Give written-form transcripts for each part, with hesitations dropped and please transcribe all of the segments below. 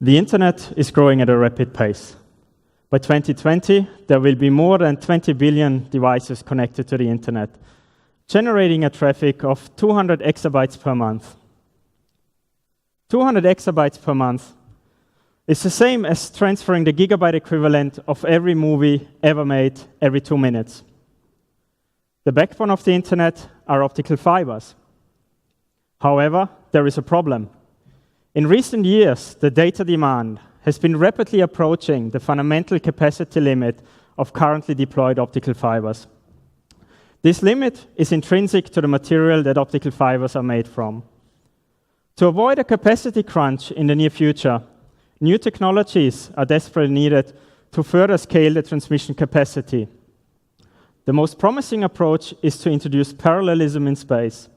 The internet is growing at a rapid pace. By 2020, there will be more than 20 billion devices connected to the internet, generating a traffic of 200 exabytes per month. 200 exabytes per month is the same as transferring the gigabyte equivalent of every movie ever made every 2 minutes. The backbone of the internet are optical fibers. However, there is a problem. In recent years, the data demand has been rapidly approaching the fundamental capacity limit of currently deployed optical fibers. This limit is intrinsic to the material that optical fibers are made from. To avoid a capacity crunch in the near future, new technologies are desperately needed to further scale the transmission capacity. The most promising approach is to introduce parallelism in space.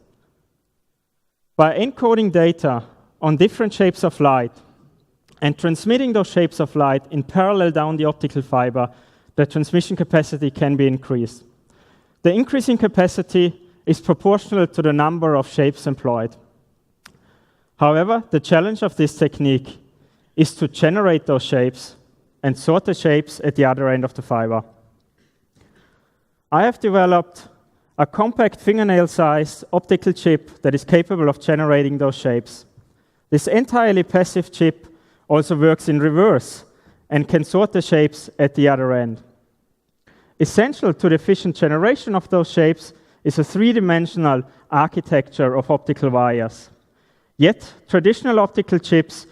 By encoding data on different shapes of light and transmitting those shapes of light in parallel down the optical fiber, the transmission capacity can be increased. The increase in capacity is proportional to the number of shapes employed. However, the challenge of this technique is to generate those shapes and sort the shapes at the other end of the fiber. I have developed a compact fingernail-sized optical chip that is capable of generating those shapes. This entirely passive chip also works in reverse and can sort the shapes at the other end. Essential to the efficient generation of those shapes is a three-dimensional architecture of optical wires. Yet, traditional optical chips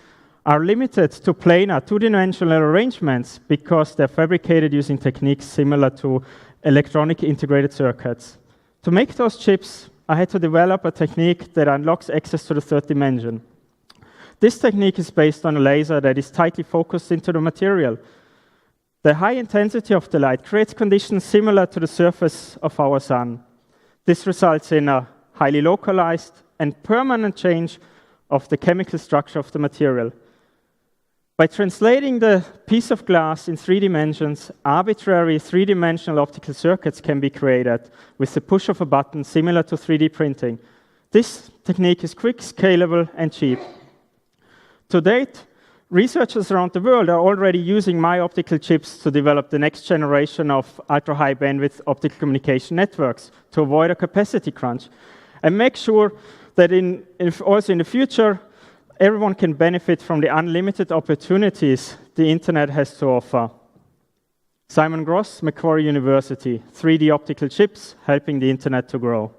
are limited to planar two-dimensional arrangements because they're fabricated using techniques similar to electronic integrated circuits. To make those chips, I had to develop a technique that unlocks access to the third dimension. This technique is based on a laser that is tightly focused into the material. The high intensity of the light creates conditions similar to the surface of our sun. This results in a highly localized and permanent change of the chemical structure of the material. By translating the piece of glass in 3 dimensions, arbitrary 3-dimensional optical circuits can be created with the push of a button similar to 3D printing. This technique is quick, scalable, and cheap. To date, researchers around the world are already using my optical chips to develop the next generation of ultra-high bandwidth optical communication networks to avoid a capacity crunch and make sure that also in the future, everyone can benefit from the unlimited opportunities the internet has to offer. Simon Gross, Macquarie University, 3D optical chips helping the internet to grow.